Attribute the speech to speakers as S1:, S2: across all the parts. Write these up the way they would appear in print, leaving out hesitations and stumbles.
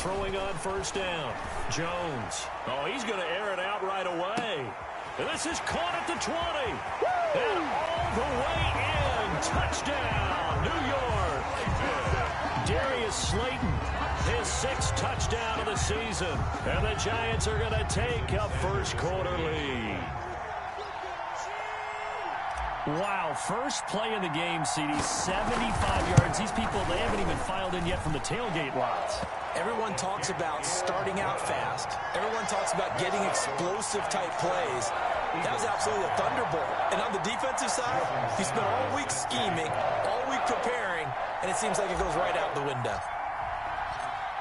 S1: throwing on first down. Jones. Oh, he's going to air it out right away. And this is caught at the 20. And all the way in. Touchdown, New York. Darius Slayton, his 6th touchdown of the season. And the Giants are going to take a first quarter lead. Wow, first play in the game, CD, 75 yards. These people, they haven't even filed in yet from the tailgate lots.
S2: Everyone talks about starting out fast. Everyone talks about getting explosive-type plays. That was absolutely a thunderbolt. And on the defensive side, he spent all week scheming, all week preparing, and it seems like it goes right out the window.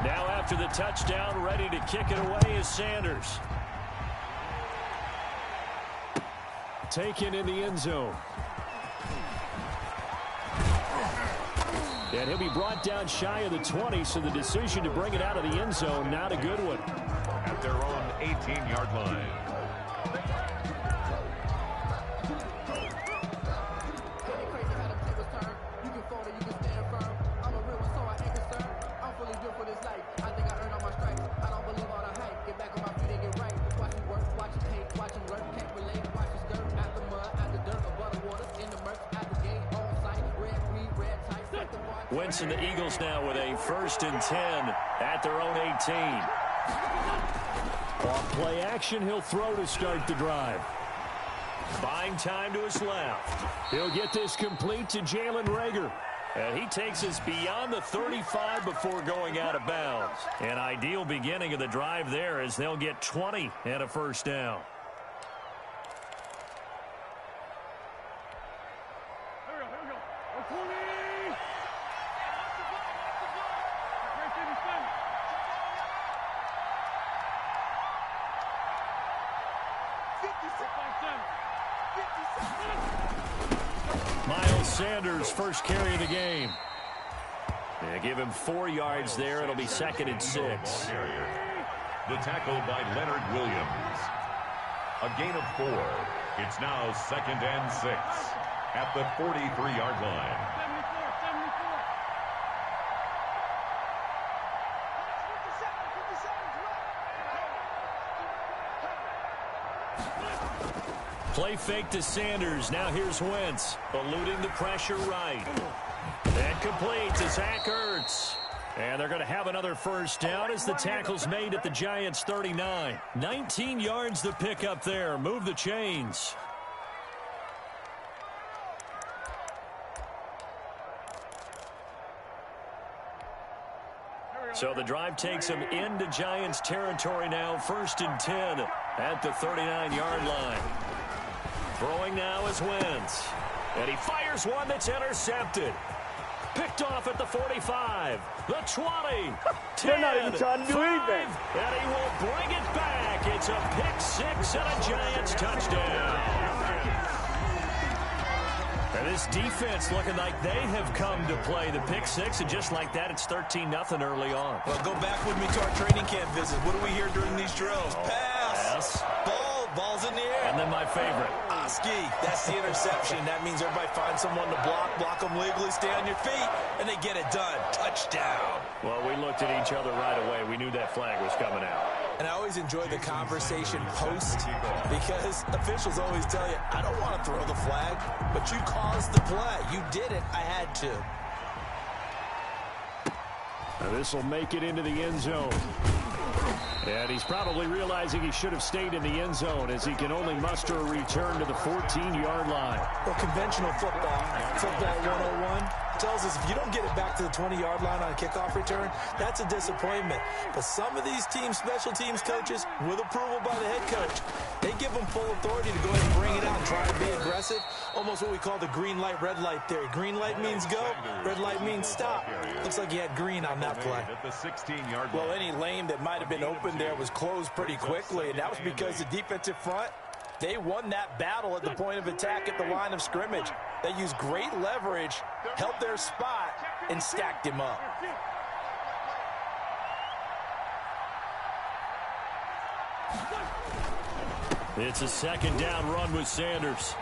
S1: Now after the touchdown, ready to kick it away is Sanders. Taken in the end zone. And he'll be brought down shy of the 20, so the decision to bring it out of the end zone, not a good one.
S3: At their own 18-yard line.
S1: Wentz and the Eagles now with a 1st and 10 at their own 18. Off play action, he'll throw to start the drive. Buying time to his left. He'll get this complete to Jalen Reagor. And he takes us beyond the 35 before going out of bounds. An ideal beginning of the drive there as they'll get 20 and a first down. Sanders' first carry of the game. They give him 4 yards there. It'll be 2nd and 6.
S3: The tackle by Leonard Williams. A gain of 4. It's now 2nd and 6 at the 43-yard line.
S1: Play fake to Sanders. Now here's Wentz. Eluding the pressure right. And complete to Zach Ertz. And they're going to have another first down as the tackle's made at the Giants' 39. 19 yards to pick up there. Move the chains. So the drive takes them into Giants territory now. 1st and 10 at the 39-yard line. Throwing now is Wentz. And he fires one that's intercepted. Picked off at the 45. The 20. 10.
S4: They're not even trying to do anything.
S1: And he will bring it back. It's a pick 6 and a Giants touchdown. And this defense looking like they have come to play the pick 6. And just like that, it's 13-0 early on.
S2: Well, go back with me to our training camp visit. What do we hear during these drills? Pass. Ball. Ball's in the air.
S1: And then my favorite.
S2: Ski. That's the interception. That means everybody finds someone to block them legally, stay on your feet, and they get it done. Touchdown.
S1: Well, we looked at each other right away. We knew that flag was coming out.
S2: And I always enjoy the conversation post because officials always tell you, I don't want to throw the flag, but you caused the play. You did it. I had to.
S1: Now this will make it into the end zone. And he's probably realizing he should have stayed in the end zone as he can only muster a return to the 14-yard line.
S2: Well, conventional football 101, tells us if you don't get it back to the 20-yard line on a kickoff return, that's a disappointment. But some of these teams, special teams coaches, with approval by the head coach, they give them full authority to go ahead and bring it out and try to be aggressive. Almost what we call the green light, red light theory. Green light means go, red light means stop. Looks like he had green on that play.
S3: At the 16-yard line.
S2: Well, any lane that might have been open there was closed pretty quickly, and that was because the defensive front, they won that battle at the point of attack at the line of scrimmage. They used great leverage, held their spot, and stacked him up. It's a second down run with Sanders.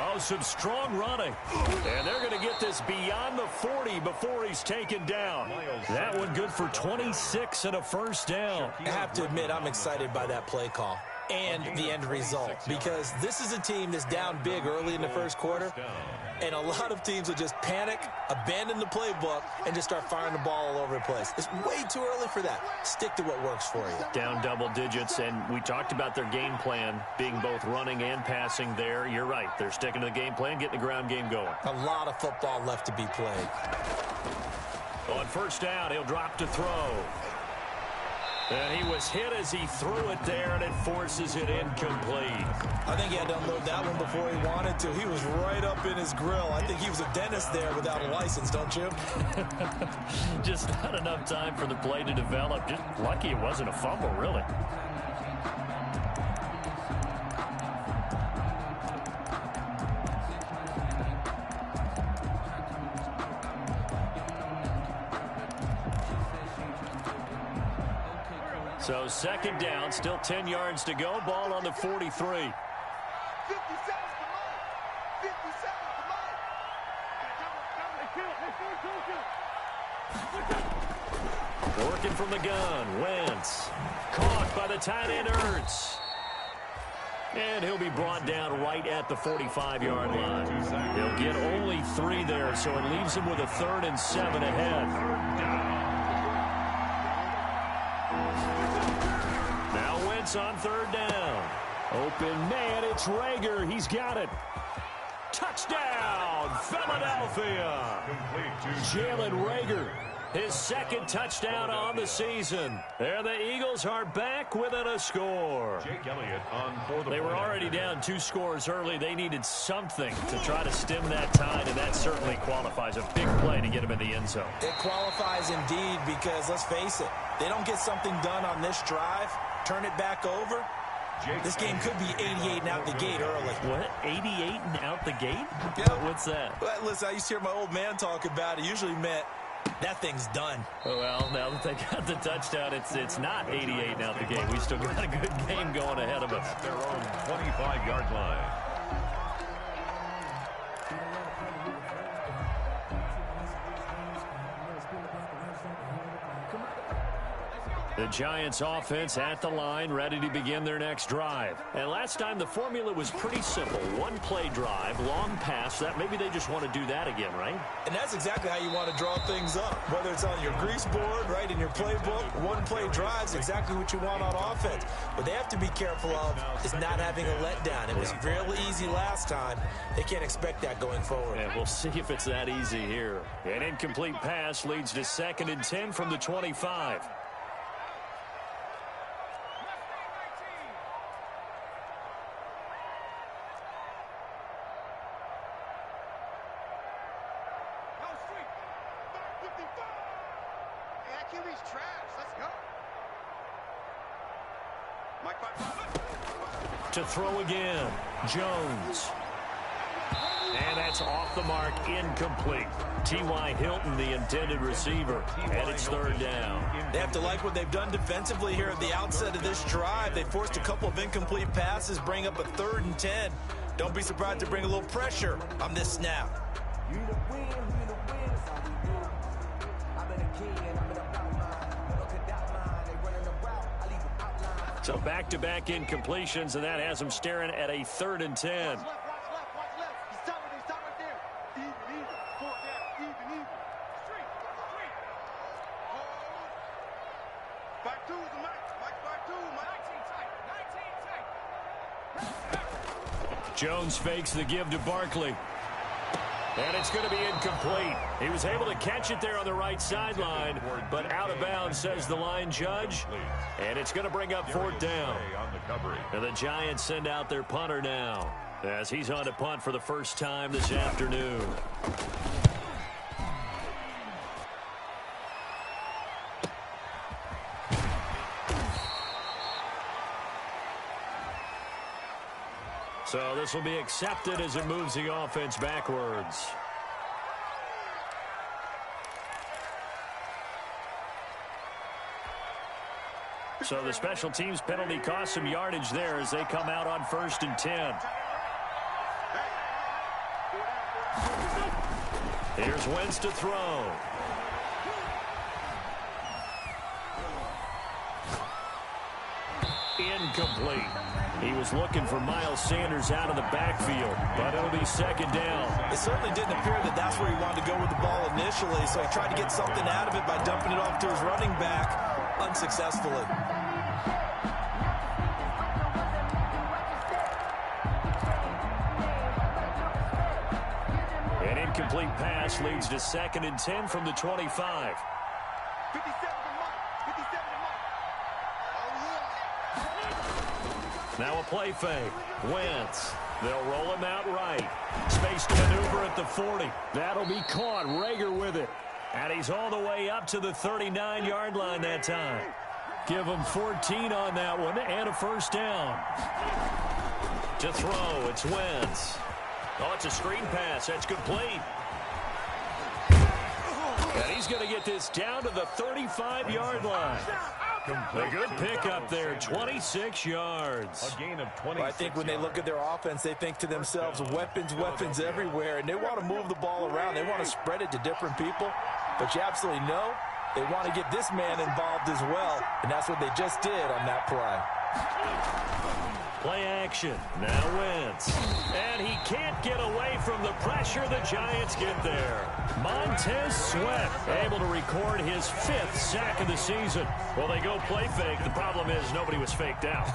S1: Oh, some strong running. And they're going to get this beyond the 40 before he's taken down. That one good for 26 and a first down.
S2: I have to admit, I'm excited by that play call and the end result, because this is a team that's down big early in the first quarter, and a lot of teams will just panic, abandon the playbook, and just start firing the ball all over the place. It's way too early for that. Stick to what works for you.
S1: Down double digits, and we talked about their game plan being both running and passing there. You're right. They're sticking to the game plan, getting the ground game going.
S2: A lot of football left to be played.
S1: On first down, he'll drop to throw. And he was hit as he threw it there, and it forces it incomplete.
S2: I think he had to unload that one before he wanted to. He was right up in his grill. I think he was a dentist there without a license, don't you?
S1: Just not enough time for the play to develop. Just lucky it wasn't a fumble, really. So second down, still 10 yards to go. Ball on the 43. Working from the gun, Wentz. Caught by the tight end, Ertz. And he'll be brought down right at the 45-yard line. He'll get only 3 there, so it leaves him with a 3rd and 7 ahead. On third down. Open man, it's Rager. He's got it. Touchdown, Philadelphia. Jalen Rager, his 2nd touchdown on the season. And the Eagles are back within a score. They were already down 2 scores early. They needed something to try to stem that tide, and that certainly qualifies. A big play to get him in the end zone.
S2: It qualifies indeed, because let's face it, they don't get something done on this drive, turn it back over, this game could be 88 and out the gate early.
S1: What? 88 and out the gate?
S2: Yeah.
S1: What's that?
S2: Well, listen, I used to hear my old man talk about it. Usually meant that thing's done.
S1: Well, now that they got the touchdown, it's not 88 and out the gate. We still got a good game going ahead of us.
S3: At their own 25-yard line.
S1: The Giants offense at the line, ready to begin their next drive. And last time the formula was pretty simple. 1-play drive, long pass. That maybe they just want to do that again, right?
S2: And that's exactly how you want to draw things up. Whether it's on your grease board, right, in your playbook, 1-play drive's exactly what you want on offense. What they have to be careful of is not having a letdown. It was really easy last time. They can't expect that going forward.
S1: Yeah, we'll see if it's that easy here. An incomplete pass leads to 2nd and 10 from the 25. To throw again, Jones. And that's off the mark, incomplete. T.Y. Hilton, the intended receiver, and it's 3rd down.
S2: They have to like what they've done defensively here at the outset of this drive. They forced a couple of incomplete passes, bring up a 3rd and 10. Don't be surprised to bring a little pressure on this snap.
S1: So back-to-back incompletions, and that has them staring at a 3rd and 10. Jones fakes the give to Barkley. And it's going to be incomplete. He was able to catch it there on the right sideline, but out of bounds, says the line judge. And it's going to bring up 4th down. And the Giants send out their punter now, as he's on to punt for the first time this afternoon. So this will be accepted as it moves the offense backwards. So the special teams penalty cost some yardage there as they come out on 1st and 10. Here's Wentz to throw. Incomplete. He was looking for Miles Sanders out of the backfield, but it'll be second down.
S2: It certainly didn't appear that that's where he wanted to go with the ball initially, so he tried to get something out of it by dumping it off to his running back unsuccessfully.
S1: An incomplete pass leads to second and 10 from the 25. Now a play fake. Wentz. They'll roll him out right. Space to maneuver at the 40. That'll be caught. Rager with it. And he's all the way up to the 39-yard line that time. Give him 14 on that one and a first down. To throw, it's Wentz. Oh, it's a screen pass. That's complete. And he's going to get this down to the 35-yard line. A good pickup there, 26 yards.
S3: A gain of 26
S2: Well, I think when they look at their offense, they think to themselves, weapons everywhere, and they want to move the ball around. They want to spread it to different people, but you absolutely know they want to get this man involved as well, and that's what they just did on that play.
S1: Play action. Now Wentz. And he can't get away from the pressure. The Giants get there. Montez Sweat able to record his 5th sack of the season. Well, they go play fake. The problem is nobody was faked out.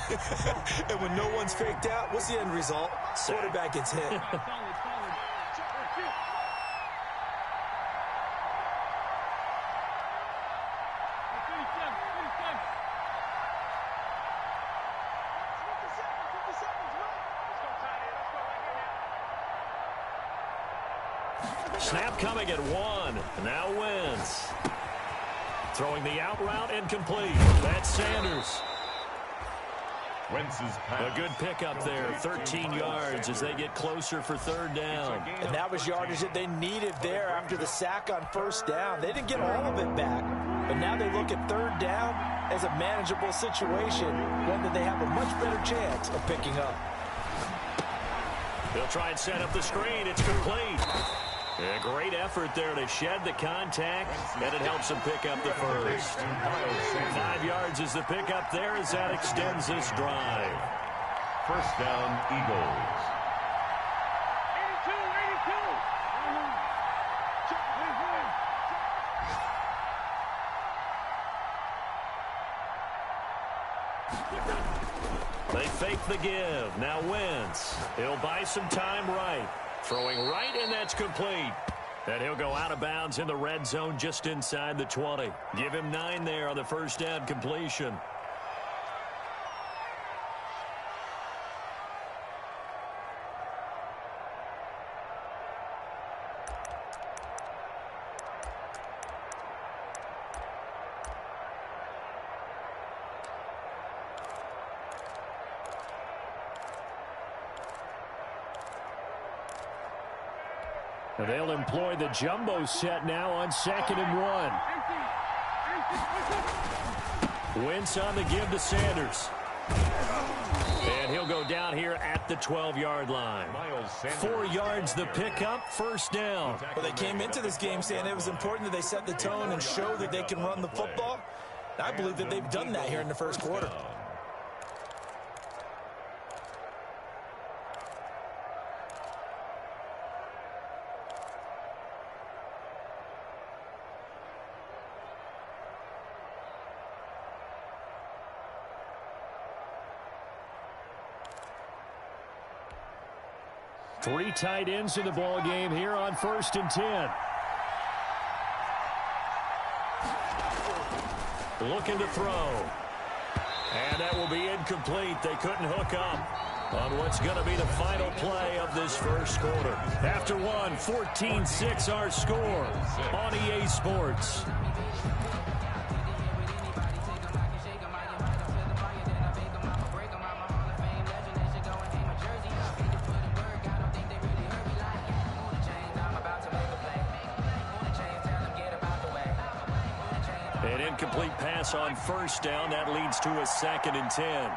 S2: And when no one's faked out, what's the end result? Quarterback gets hit.
S1: Snap coming at 1. Now Wentz. Throwing the out route incomplete. That's Sanders.
S3: Wentz's pass.
S1: A good pickup there. 13 yards as they get closer for third down.
S2: And that was yardage that they needed there after the sack on first down. They didn't get all of it back, but now they look at third down as a manageable situation, one that they have a much better chance of picking up.
S1: They'll try and set up the screen. It's complete. A great effort there to shed the contact, and it helps them pick up the first. 5 yards is the pickup there as that extends this drive.
S3: First down, Eagles.
S1: 82. They fake the give. Now Wentz. He'll buy some time right. Throwing right, and that's complete. And he'll go out of bounds in the red zone just inside the 20. Give him 9 there on the first down completion. And they'll employ the jumbo set now on 2nd and 1. Wentz on the give to Sanders. And he'll go down here at the 12-yard line. 4 yards the pickup, first down.
S2: Well, they came into this game saying it was important that they set the tone and show that they can run the football. I believe that they've done that here in the first quarter.
S1: Three tight ends in the ball game here on 1st and 10. Looking to throw. And that will be incomplete. They couldn't hook up on what's going to be the final play of this first quarter. After one, 14-6 our score on EA Sports. An incomplete pass on first down. That leads to a 2nd and 10.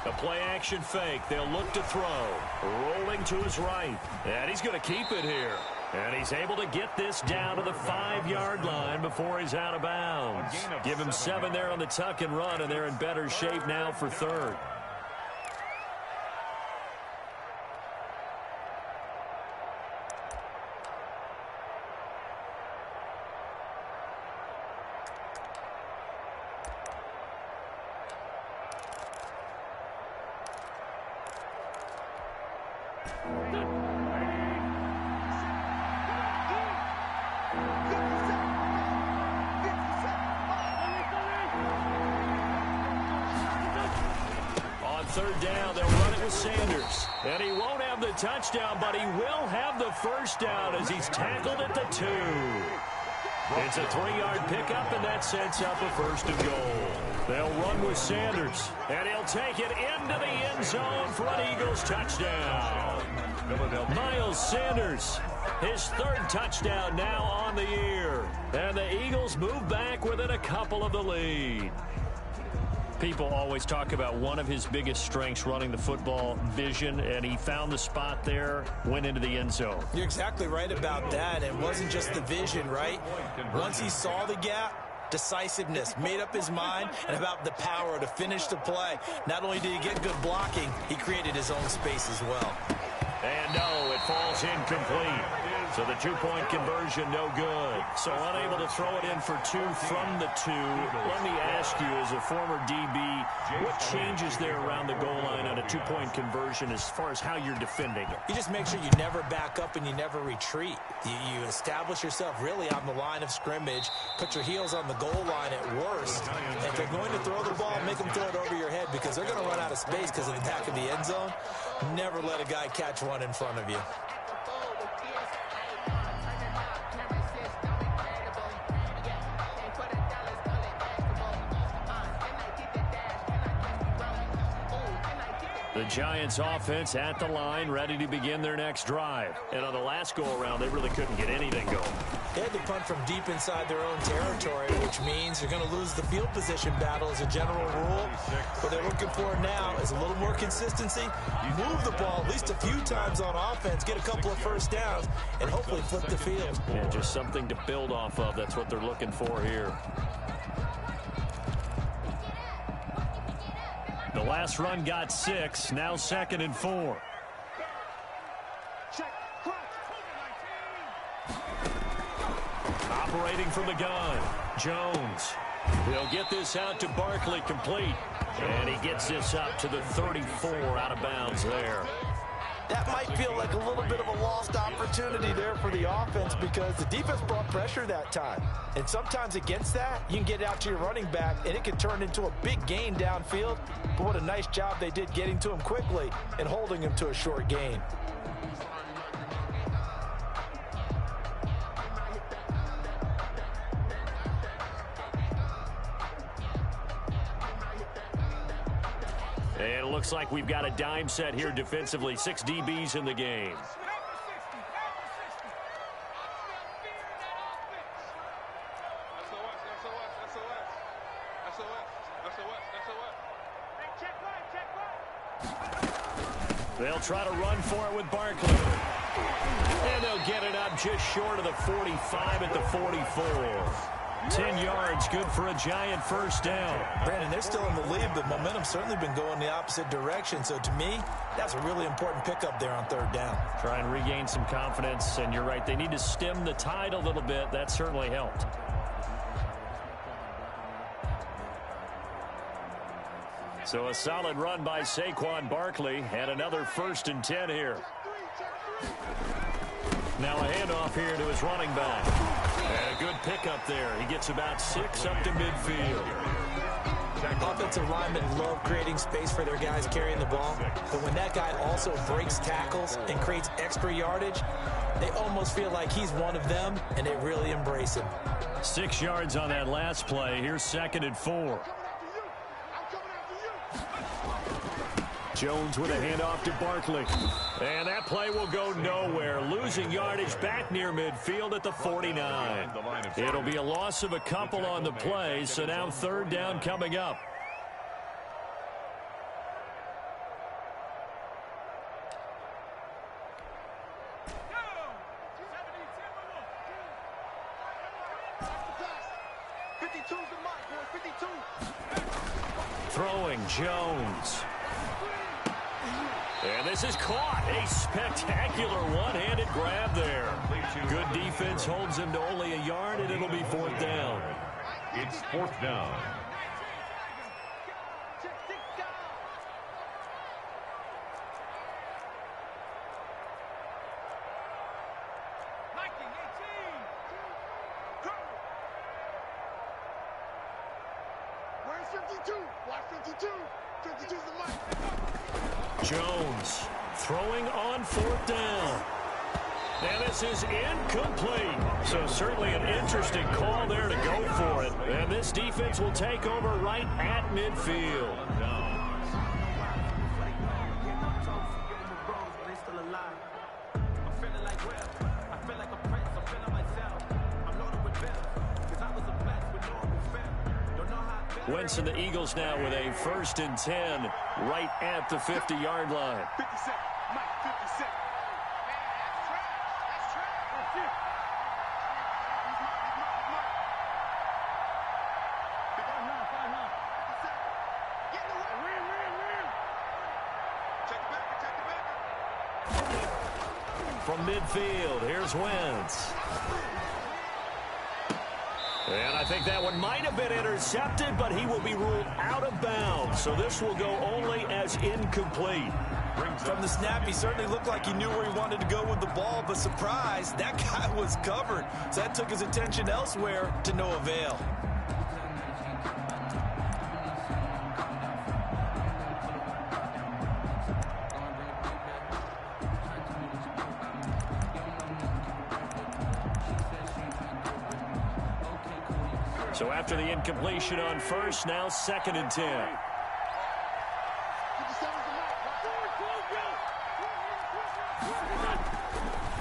S1: A play-action fake. They'll look to throw. Rolling to his right. And he's going to keep it here. And he's able to get this down to the 5-yard line before he's out of bounds. Give him 7 there on the tuck and run, and they're in better shape now for third. Third down, they'll run it with Sanders. And he won't have the touchdown, but he will have the first down as he's tackled at the 2. It's a 3-yard pickup, and that sets up a first and goal. They'll run with Sanders, and he'll take it into the end zone for an Eagles touchdown. Miles Sanders, his 3rd touchdown now on the year. And the Eagles move back within a couple of the lead. People always talk about one of his biggest strengths running the football, vision, and he found the spot there, went into the end zone.
S2: You're exactly right about that. It wasn't just the vision, right? Once he saw the gap, decisiveness, made up his mind, and about the power to finish the play. Not only did he get good blocking, he created his own space as well.
S1: And no, it falls incomplete. So the 2-point conversion, no good. So unable to throw it in for 2 from the 2. Let me ask you, as a former DB, what changes there around the goal line on a 2-point conversion as far as how you're defending it?
S2: You just make sure you never back up and you never retreat. You establish yourself really on the line of scrimmage, put your heels on the goal line at worst. And if they're going to throw the ball, make them throw it over your head because they're going to run out of space because of the back of the end zone. Never let a guy catch one in front of you.
S1: The Giants offense at the line, ready to begin their next drive. And on the last go-around, they really couldn't get anything going.
S2: They had to punt from deep inside their own territory, which means you're going to lose the field position battle as a general rule. What they're looking for now is a little more consistency. Move the ball at least a few times on offense, get a couple of first downs, and hopefully flip the field.
S1: Yeah, just something to build off of. That's what they're looking for here. The last run got 6, now 2nd and 4. Operating from the gun, Jones. He'll get this out to Barkley, complete. And he gets this up to the 34, out of bounds there.
S4: That might feel like a little bit of a lost opportunity there for the offense because the defense brought pressure that time. And sometimes against that, you can get it out to your running back, and it can turn into a big gain downfield. But what a nice job they did getting to him quickly and holding him to a short gain.
S1: And it looks like we've got a dime set here defensively. 6 DBs in the game. They'll try to run for it with Barkley. And they'll get it up just short of the 45 at the 44. 10 yards, good for a Giant first down.
S2: Brandon, they're still in the lead, but momentum's certainly been going the opposite direction. So to me, that's a really important pickup there on 3rd down.
S1: Try and regain some confidence, and you're right, they need to stem the tide a little bit. That certainly helped. So a solid run by Saquon Barkley, and another 1st and 10 here. Now a handoff here to his running back. And a good pickup there. He gets about 6 up to midfield.
S2: Offensive linemen love creating space for their guys carrying the ball. But when that guy also breaks tackles and creates extra yardage, they almost feel like he's one of them, and they really embrace him.
S1: 6 yards on that last play. Here's 2nd and 4. Jones with a handoff to Barkley. And that play will go nowhere. Losing yardage back near midfield at the 49. It'll be a loss of a couple on the play, so now 3rd down coming up. Throwing Jones. And this is caught. A spectacular one-handed grab there. Good defense holds him to only a yard, and it'll be 4th down.
S3: It's 4th down.
S1: Jones throwing on 4th down. And this is incomplete. So certainly an interesting call there to go for it. And this defense will take over right at midfield. Wentz and the Eagles now with a 1st and 10 right at the 50-yard line.
S5: 50 seconds. Mike, 50 seconds.
S1: From midfield, here's Wentz. And I think that one might have been intercepted, but he will be ruled out of bounds. So this will go only as incomplete.
S2: From the snap, he certainly looked like he knew where he wanted to go with the ball, but surprise, that guy was covered. So that took his attention elsewhere to no avail.
S1: So after the incompletion on 1st, now 2nd and 10.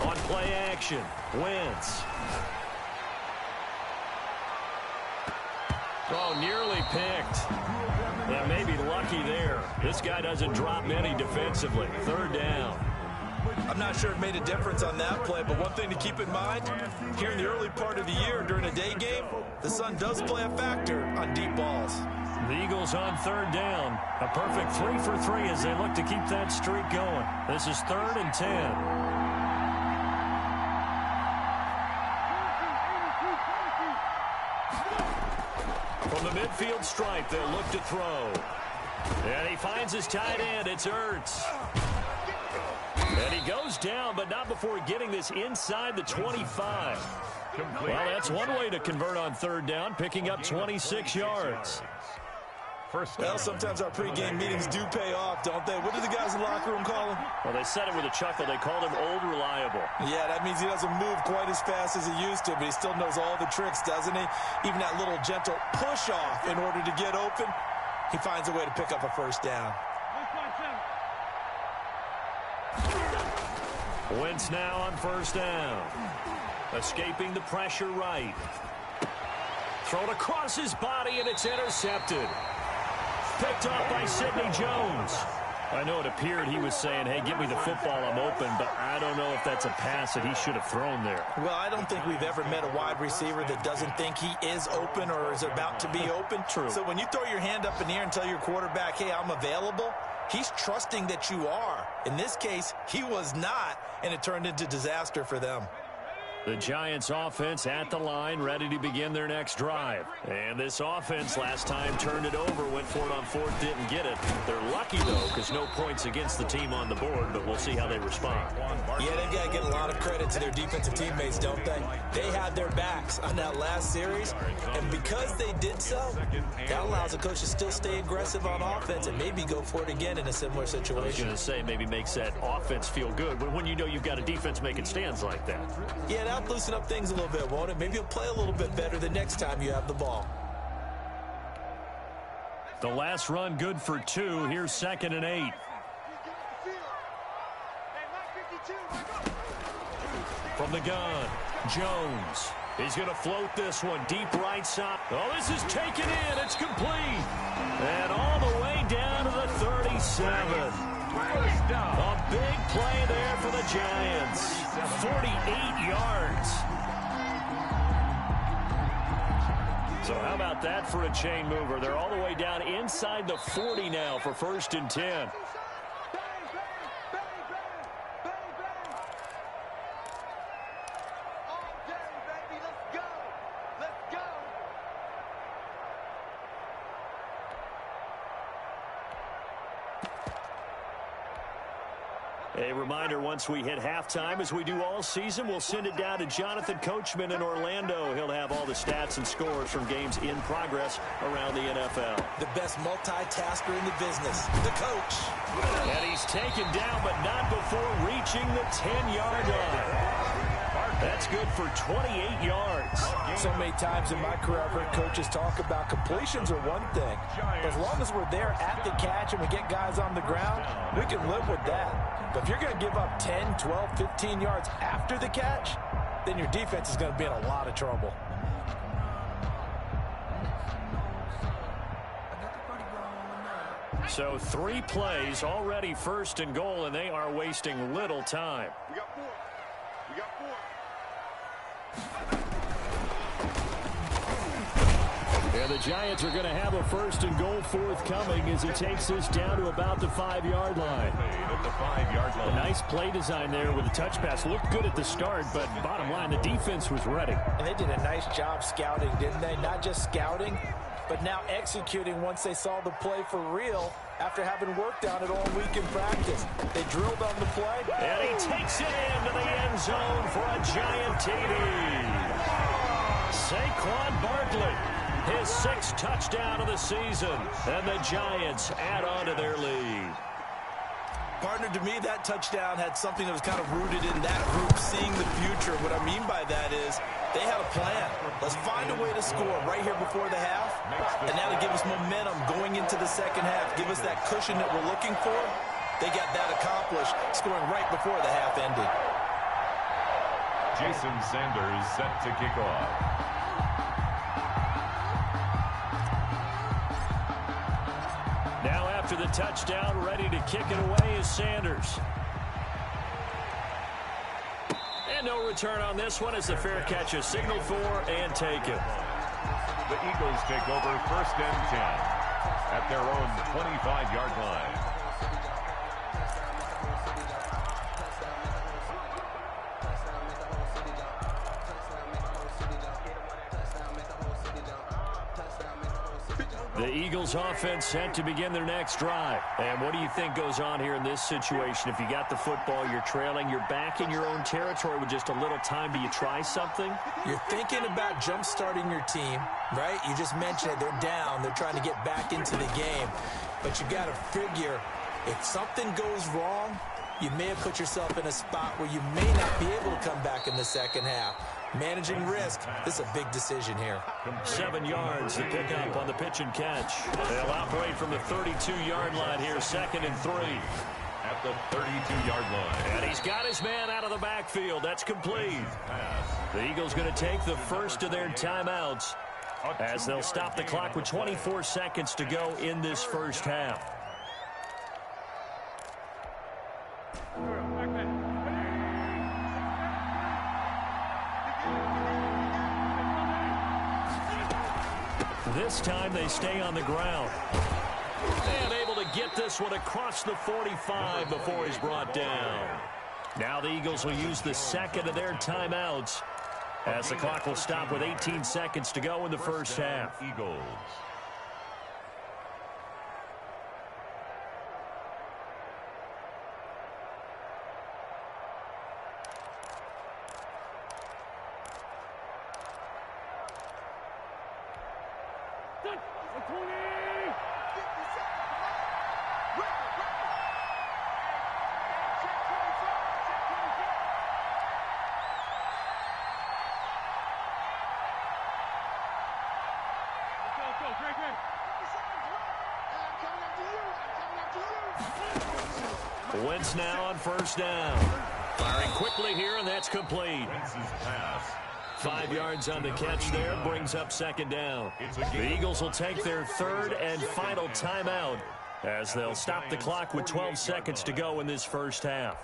S1: On play action, Wentz. Oh, nearly picked. That may be lucky there. This guy doesn't drop many defensively. 3rd down.
S2: I'm not sure it made a difference on that play, but one thing to keep in mind, here in the early part of the year during a day game, the sun does play a factor on deep balls.
S1: The Eagles on 3rd down. A perfect 3 for 3 as they look to keep that streak going. This is 3rd and 10. From the midfield stripe, they'll look to throw. And he finds his tight end. It's Ertz. And he goes down, but not before getting this inside the 25. Well, that's one way to convert on 3rd down, picking up 26 yards.
S2: Well, sometimes our pregame meetings do pay off, don't they? What do the guys in the locker room call him?
S1: Well, they said it with a chuckle. They called him Old Reliable.
S2: Yeah, that means he doesn't move quite as fast as he used to, but he still knows all the tricks, doesn't he? Even that little gentle push-off in order to get open, he finds a way to pick up a 1st down.
S1: Wentz now on 1st down. Escaping the pressure right. Thrown across his body, and it's intercepted. Picked off by Sidney Jones. I know it appeared he was saying, hey, give me the football, I'm open, but I don't know if that's a pass that he should have thrown there.
S2: Well, I don't think we've ever met a wide receiver that doesn't think he is open or is about to be open.
S1: True.
S2: So when you throw your hand up in the air and tell your quarterback, hey, I'm available, he's trusting that you are. In this case, he was not, and it turned into disaster for them.
S1: The Giants offense at the line, ready to begin their next drive. And this offense last time turned it over, went for it on 4th, didn't get it. They're lucky, though, because no points against the team on the board, but we'll see how they respond.
S2: Yeah, they've got to get a lot of credit to their defensive teammates, don't they? They had their backs on that last series, and because they did so, that allows the coach to still stay aggressive on offense and maybe go for it again in a similar situation.
S1: I was going to say, maybe makes that offense feel good when you know you've got a defense making stands like that.
S2: Yeah, that'll loosen up things a little bit, won't it? Maybe you'll play a little bit better the next time you have the ball.
S1: The last run good for 2. Here's 2nd and 8. From the gun, Jones. He's going to float this one deep right side. Oh, this is taken in. It's complete. And all the way down to the 37. A big play there for the Giants. 48 yards. So how about that for a chain mover? They're all the way down inside the 40 now for 1st and 10. A reminder, once we hit halftime, as we do all season, we'll send it down to Jonathan Coachman in Orlando. He'll have all the stats and scores from games in progress around the NFL.
S2: The best multitasker in the business, the coach.
S1: And he's taken down, but not before reaching the 10-yard line. That's good for 28 yards.
S2: So many times in my career, I've heard coaches talk about completions are one thing. But as long as we're there at the catch and we get guys on the ground, we can live with that. But if you're going to give up 10, 12, 15 yards after the catch, then your defense is going to be in a lot of trouble.
S1: So 3 plays, already 1st and goal, and they are wasting little time.
S5: We got 4. We got 4.
S1: And the Giants are going to have a 1st and goal forthcoming as he takes this down to about the 5-yard line.
S3: At the 5-yard line.
S1: A nice play design there with a touch pass. Looked good at the start, but bottom line, the defense was ready.
S2: And they did a nice job scouting, didn't they? Not just scouting, but now executing once they saw the play for real after having worked on it all week in practice. They drilled on the play.
S1: And he takes it into the end zone for a Giant TD. Saquon Barkley, his 6th touchdown of the season, and the Giants add on to their lead.
S2: Partner, to me, that touchdown had something that was kind of rooted in that group seeing the future. What I mean by that is they had a plan. Let's find a way to score right here before the half, and that'll give us momentum going into the second half, give us that cushion that we're looking for. They got that accomplished, scoring right before the half ended.
S3: Jason Sanders set to kick off.
S1: Now after the touchdown, ready to kick it away is Sanders. And no return on this one as the fair catch is signaled for and taken.
S3: The Eagles take over 1st and 10 at their own 25-yard line.
S1: The Eagles offense set to begin their next drive. And what do you think goes on here in this situation? If you got the football, you're trailing, you're back in your own territory with just a little time. Do you try something?
S2: You're thinking about jump-starting your team, right? You just mentioned it. They're down. They're trying to get back into the game. But you got to figure if something goes wrong, you may have put yourself in a spot where you may not be able to come back in the second half. Managing risk, this is a big decision here.
S1: 7 yards to pick up on the pitch and catch. They'll operate from the 32-yard line here, 2nd and 3.
S3: At the 32-yard line.
S1: And he's got his man out of the backfield. That's complete. The Eagles going to take the first of their timeouts as they'll stop the clock with 24 seconds to go in this first half. This time they stay on the ground. And able to get this one across the 45 before he's brought down. Now the Eagles will use the 2nd of their timeouts as the clock will stop with 18 seconds to go in the first half.
S3: Eagles.
S1: Wentz now on 1st down. Firing quickly here, and that's complete. 5 yards on the catch there, brings up 2nd down. The Eagles will take their 3rd and final timeout as they'll stop the clock with 12 seconds to go in this first half.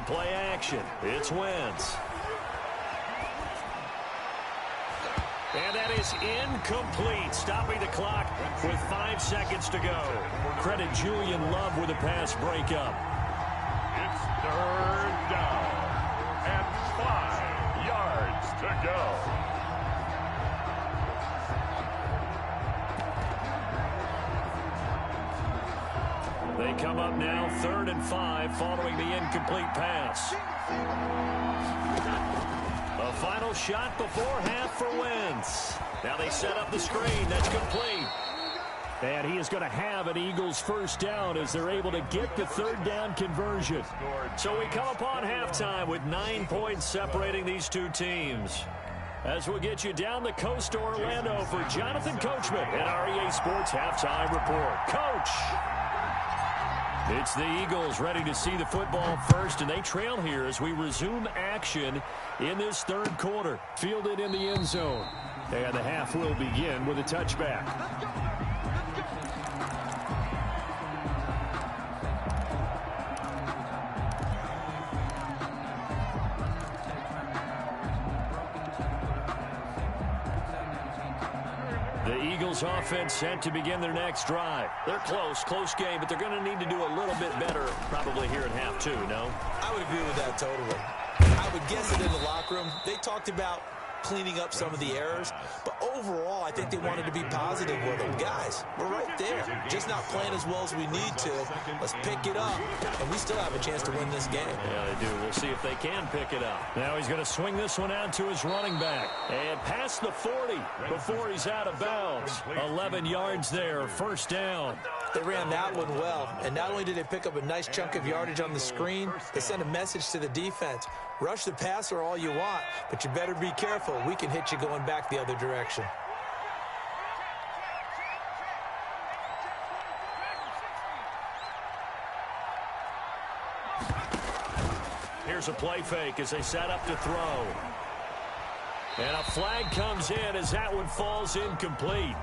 S1: play action. It's Wentz. And that is incomplete, stopping the clock with 5 seconds to go. Credit Julian Love with a pass breakup.
S3: It's third down and 5 yards to go.
S1: They come up now 3rd and 5 following the incomplete pass. A final shot before half for Wentz. Now they set up the screen. That's complete. And he is going to have an Eagles first down as they're able to get the 3rd down conversion. So we come upon halftime with 9 points separating these two teams. As we'll get you down the coast to Orlando for Jonathan Coachman at our EA Sports Halftime Report. Coach! It's the Eagles ready to see the football first, and they trail here as we resume action in this 3rd quarter. Fielded in the end zone. And the half will begin with a touchback. The Eagles offense set to begin their next drive. They're close game, but they're going to need to do a little bit better probably here at half 2, no?
S2: I would agree with that totally. I would guess that in the locker room, they talked about cleaning up some of the errors, but overall, I think they wanted to be positive with them. Guys, we're right there. Just not playing as well as we need to. Let's pick it up, and we still have a chance to win this game.
S1: Yeah, they do. We'll see if they can pick it up. Now he's going to swing this one out to his running back. And past the 40 before he's out of bounds. 11 yards there, first down.
S2: They ran that one well, and not only did they pick up a nice chunk of yardage on the screen, they sent a message to the defense. Rush the passer all you want, but you better be careful. We can hit you going back the other direction.
S1: Here's a play fake as they set up to throw. And a flag comes in as that one falls incomplete.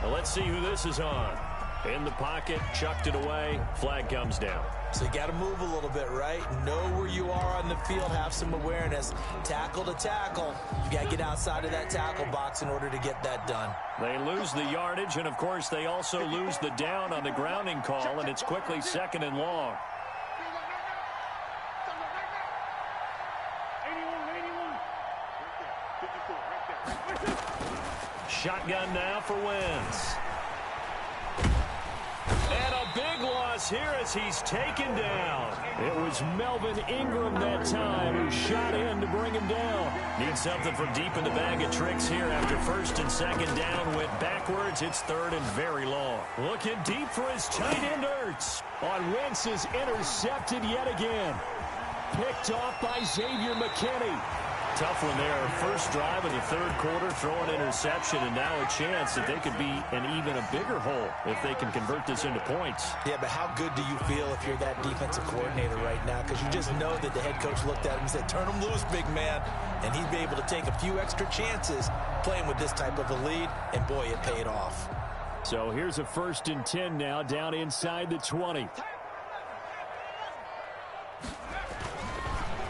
S1: Now let's see who this is on. In the pocket, chucked it away, flag comes down.
S2: So you got to move a little bit, right? Know where you are on the field, have some awareness. Tackle to tackle. You got to get outside of that tackle box in order to get that done.
S1: They lose the yardage, and of course they also lose the down on the grounding call, and it's quickly 2nd and long. Shotgun now for Wentz. And a big loss here as he's taken down. It was Melvin Ingram that time who shot in to bring him down. Need something from deep in the bag of tricks here after 1st and 2nd down. Went backwards. It's 3rd and very long. Looking deep for his tight end Ertz. On Wentz is intercepted yet again. Picked off by Xavier McKinney. Tough one there. First drive of the 3rd quarter, throwing interception, and now a chance that they could be in even a bigger hole if they can convert this into points.
S2: Yeah, but how good do you feel if you're that defensive coordinator right now? Because you just know that the head coach looked at him and said, turn him loose, big man. And he'd be able to take a few extra chances playing with this type of a lead, and boy, it paid off.
S1: So here's a 1st and 10 now, down inside the 20.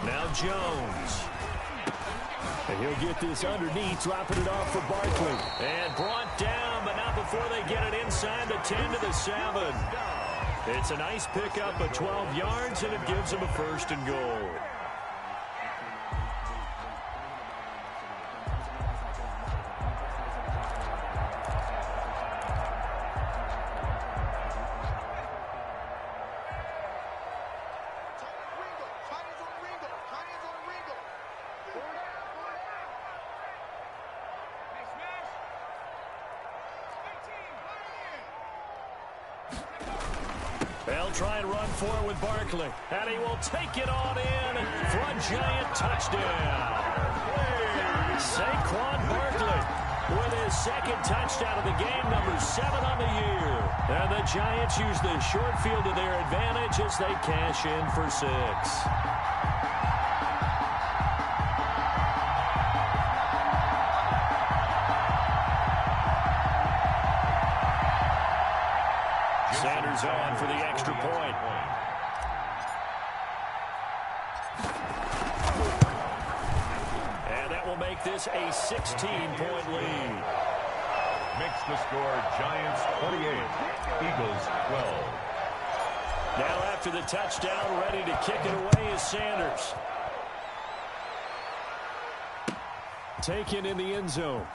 S1: Now Jones. And he'll get this underneath, dropping it off for Barkley. And brought down, but not before they get it inside the 10 to the 7. It's a nice pickup of 12 yards, and it gives them a 1st and goal. They'll try and run for it with Barkley. And he will take it on in for a giant touchdown. Saquon Barkley with his 2nd touchdown of the game, number 7 on the year. And the Giants use the short field to their advantage as they cash in for 6. Sanders on for the extra point. make this a 16-point lead.
S3: Makes the score Giants 28, Eagles 12.
S1: Now after the touchdown, ready to kick it away is Sanders. Taken in the end zone.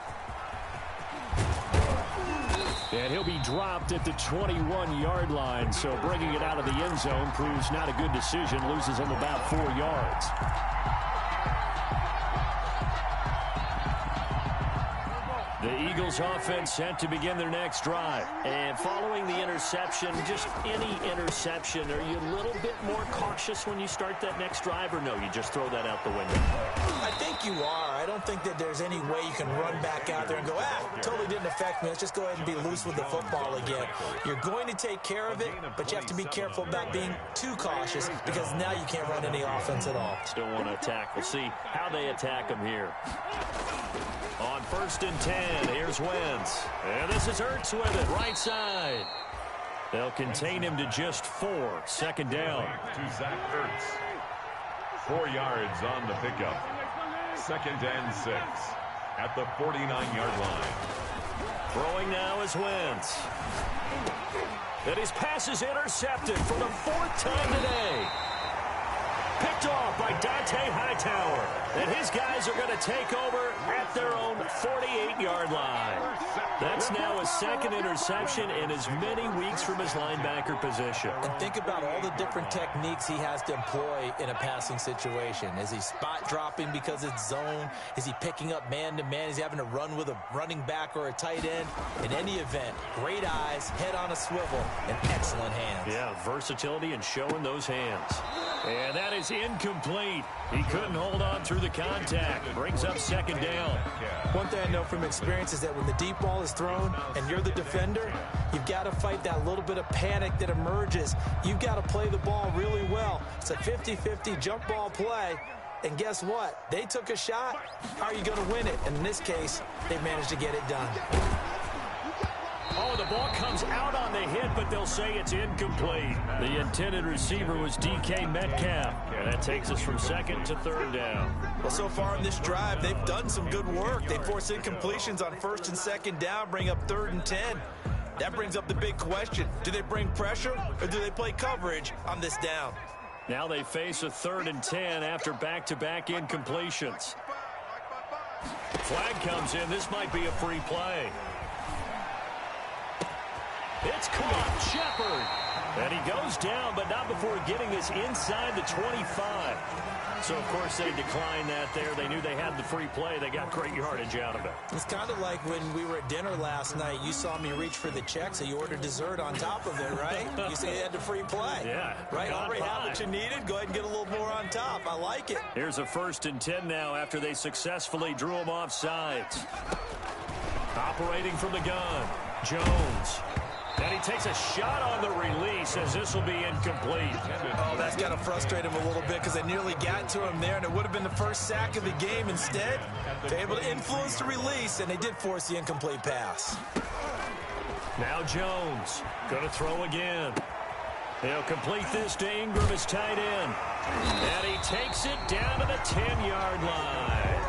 S1: And he'll be dropped at the 21-yard line, so bringing it out of the end zone proves not a good decision. Loses him about 4 yards. The Eagles offense set to begin their next drive. And following the interception, just any interception, are you a little bit more cautious when you start that next drive, or no, you just throw that out the window?
S2: I think you are. I don't think that there's any way you can run back out there and go, totally didn't affect me. Let's just go ahead and be loose with the football again. You're going to take care of it, but you have to be careful about being too cautious because now you can't run any offense at all.
S1: Still want to attack. We'll see how they attack them here. On 1st and 10, here's Wentz. And this is Ertz with it, right side. They'll contain him to just 4. 2nd down.
S3: To Zach Ertz. 4 yards on the pickup. 2nd and 6 at the 49-yard line.
S1: Throwing now is Wentz. And his pass is intercepted for the 4th time today. Picked off by Dante Hightower. And his guys are going to take over at their own 48-yard line. That's now his 2nd interception in as many weeks from his linebacker position.
S2: And think about all the different techniques he has to employ in a passing situation. Is he spot dropping because it's zone? Is he picking up man-to-man? Is he having to run with a running back or a tight end? In any event, great eyes, head on a swivel, and excellent hands.
S1: Yeah, versatility and showing those hands. And that is incomplete. He couldn't hold on through the contact. Brings up 2nd down.
S2: One thing I know from experience is that when the deep ball is thrown and you're the defender, you've got to fight that little bit of panic that emerges. You've got to play the ball really well. It's a 50-50 jump ball play. And guess what? They took a shot. How are you going to win it? And in this case, they managed to get it done.
S1: Oh, the ball comes out on the hit, but they'll say it's incomplete. The intended receiver was DK Metcalf. And that takes us from 2nd to 3rd down.
S2: Well, so far in this drive, they've done some good work. They force incompletions on 1st and 2nd down, bring up 3rd and 10. That brings up the big question. Do they bring pressure or do they play coverage on this down?
S1: Now they face a 3rd and 10 after back-to-back incompletions. Flag comes in. This might be a free play. It's caught. Shepard. And he goes down, but not before getting us inside the 25. So, of course, they declined that there. They knew they had the free play. They got great yardage out of it.
S2: It's kind of like when we were at dinner last night. You saw me reach for the check, so you ordered dessert on top of it, right? You said you had the free play.
S1: Yeah.
S2: Right? Already have what you needed. Go ahead and get a little more on top. I like it.
S1: Here's a 1st and 10 now after they successfully drew him off sides. Operating from the gun, Jones. And he takes a shot on the release as this will be incomplete.
S2: Oh, that's got to frustrate him a little bit because they nearly got to him there, and it would have been the first sack of the game. Instead, they're able to influence the release, and they did force the incomplete pass.
S1: Now Jones going to throw again. He'll complete this to Ingram as tight end. And he takes it down to the 10-yard line.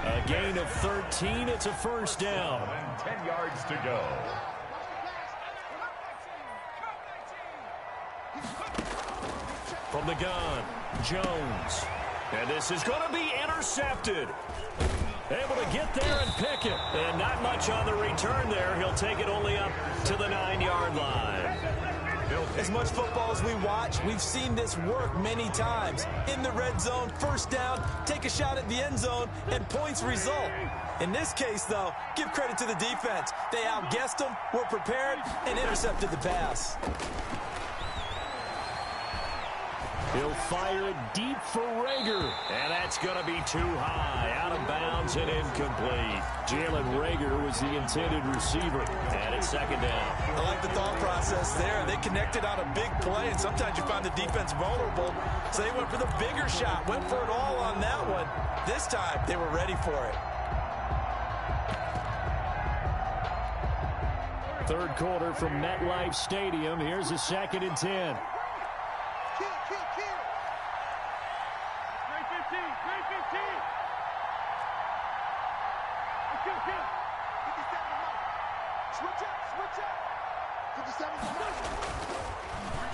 S1: A gain of 13. It's a 1st down.
S3: 10 yards to go.
S1: From the gun, Jones. And this is going to be intercepted. Able to get there and pick it. And not much on the return there. He'll take it only up to the 9-yard line.
S2: As much football as we watch, we've seen this work many times. In the red zone, 1st down, take a shot at the end zone, and points result. In this case, though, give credit to the defense. They outguessed them, were prepared, and intercepted the pass.
S1: He'll fire it deep for Rager. And that's going to be too high. Out of bounds and incomplete. Jalen Rager was the intended receiver. And it's 2nd down.
S2: I like the thought process there. They connected on a big play, and sometimes you find the defense vulnerable. So they went for the bigger shot, went for it all on that one. This time, they were ready for it.
S1: 3rd quarter from MetLife Stadium. Here's a 2nd and 10.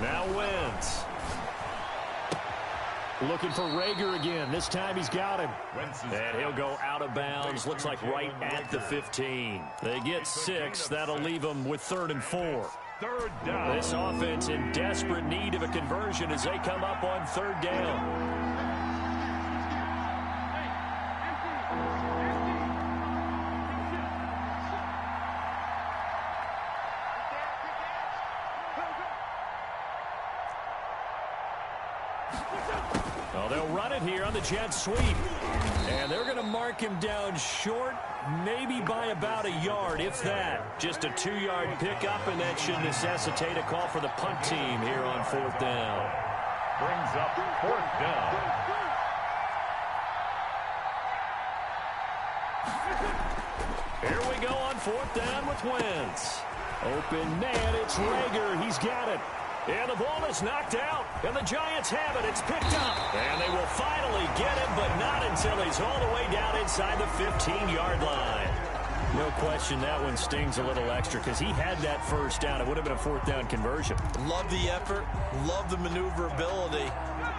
S1: Now Wentz. Looking for Rager again. This time he's got him. And he'll go out of bounds. Looks like right at the 15. They get 6. That'll leave them with 3rd and 4.
S3: Third down.
S1: This offense in desperate need of a conversion as they come up on 3rd down. Well, they'll run it here on the jet sweep. And they're going to mark him down short, maybe by about a yard, if that. Just a 2-yard pickup, and that should necessitate a call for the punt team here on 4th down.
S3: Brings up 4th down.
S1: Here we go on 4th down with Wentz. Open man, it's Rager. He's got it. And the ball is knocked out, and the Giants have it. It's picked up, and they will finally get him, but not until he's all the way down inside the 15-yard line. No question that one stings a little extra because he had that 1st down. It would have been a 4th down conversion.
S4: Love the effort, love the maneuverability.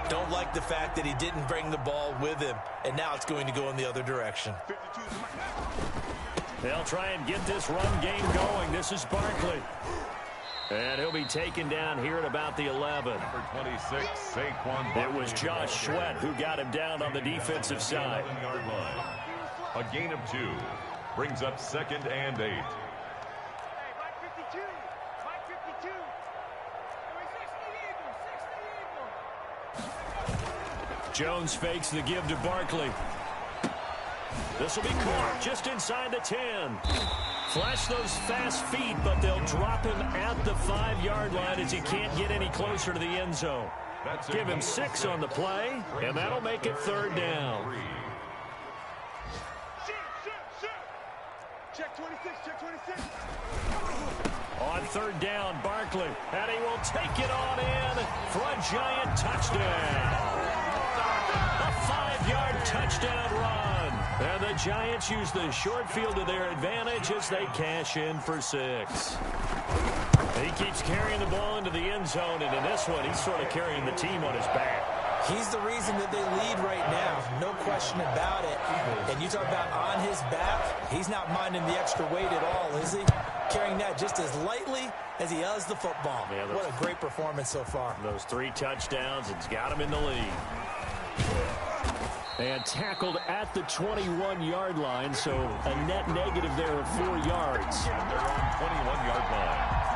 S4: Don't like the fact that he didn't bring the ball with him, and now it's going to go in the other direction.
S1: They'll try and get this run game going. This is Barkley. And he'll be taken down here at about the 11.
S3: Number 26, Saquon.
S1: It was Josh Sweat who got him down on the defensive side.
S3: 11-yard line. A gain of 2. Brings up 2nd and 8.
S1: Jones fakes the give to Barkley. This will be caught just inside the 10. Flash those fast feet, but they'll drop him at the 5-yard line as he can't get any closer to the end zone. Give him 6 on the play, and that'll make it 3rd down.
S5: Check 26, check 26.
S1: On 3rd down, Barkley, and he will take it on in for a Giant touchdown. A 5-yard touchdown run. And the Giants use the short field to their advantage as they cash in for 6. He keeps carrying the ball into the end zone, and in this one, he's sort of carrying the team on his back.
S4: He's the reason that they lead right now, no question about it. And you talk about on his back, he's not minding the extra weight at all, is he? Carrying that just as lightly as he does the football. Yeah, what a great performance so far.
S1: Those 3 touchdowns, it's got him in the lead. And tackled at the 21-yard line, so a net negative there of 4 yards.
S3: They're on 21-yard line.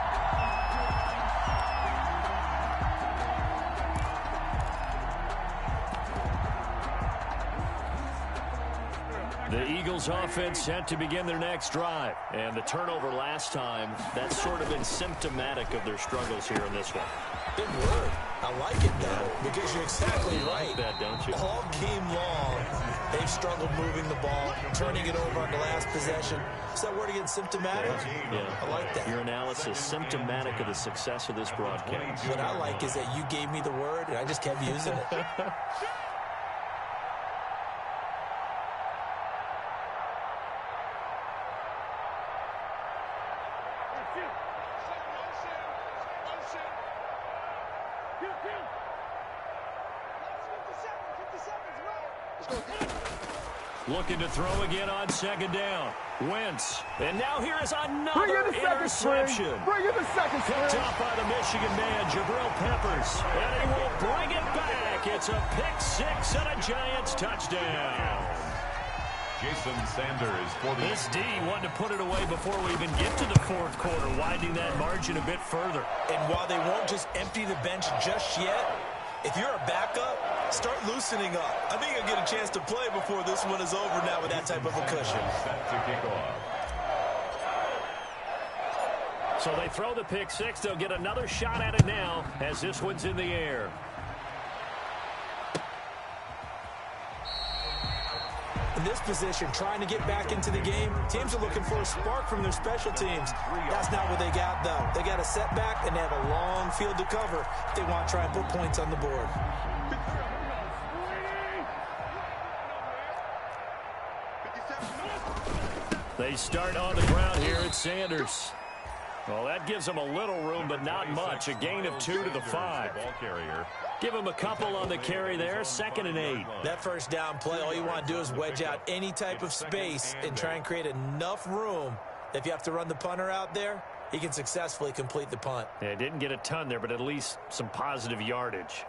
S1: The Eagles offense set to begin their next drive. And the turnover last time, that's sort of been symptomatic of their struggles here in this one.
S4: Big word. I like it, though, because you're exactly right.
S1: You like that, don't you?
S4: All game long, they've struggled moving the ball, turning it over on the last possession. Is that word again, symptomatic?
S1: Yeah.
S4: I like that.
S1: Your analysis, symptomatic of the success of this broadcast.
S4: What I like is that you gave me the word, and I just kept using it.
S1: Looking to throw again on 2nd down. Wentz. And now here is another interception.
S5: Bring in the second string.
S1: Picked up by the Michigan man, Jabril Peppers. And he will bring it back. It's a pick-6 and a Giants touchdown.
S3: Jason Sanders for the...
S1: This D wanted to put it away before we even get to the 4th quarter, widening that margin a bit further.
S4: And while they won't just empty the bench just yet, if you're a backup, start loosening up. I think you'll get a chance to play before this one is over now with that type of a cushion.
S3: Set to kick off.
S1: So they throw the pick-6. They'll get another shot at it now as this one's in the air.
S4: In this position, trying to get back into the game, teams are looking for a spark from their special teams. That's not what they got, though. They got a setback, and they have a long field to cover if they want to try and put points on the board.
S1: They start on the ground here at Sanders. Well, that gives them a little room, but not much. A gain of 2 to the 5.
S3: Ball carrier.
S1: Give them a couple on the carry there. 2nd and 8.
S2: That first down play, all you want to do is wedge out any type of space and try and create enough room. If you have to run the punter out there, he can successfully complete the punt.
S1: Yeah, didn't get a ton there, but at least some positive yardage.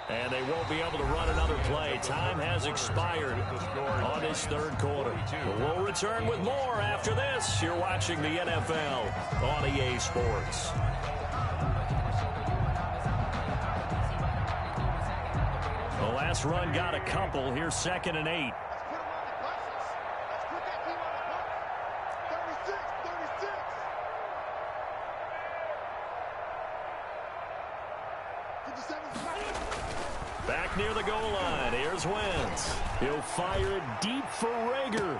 S1: And they won't be able to run another play. Time has expired on this 3rd quarter. But we'll return with more after this. You're watching the NFL on EA Sports. The last run got a couple. Here's 2nd and 8. Back near the goal line. Here's Wentz. He'll fire it deep for Rager.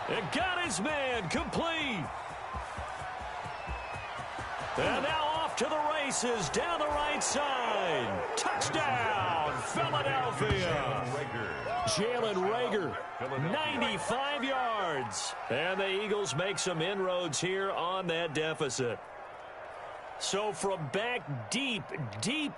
S1: It got his man complete. And now off to the races down the right side. Touchdown, Philadelphia. Jalen Rager, 95 yards. And the Eagles make some inroads here on that deficit. So from back deep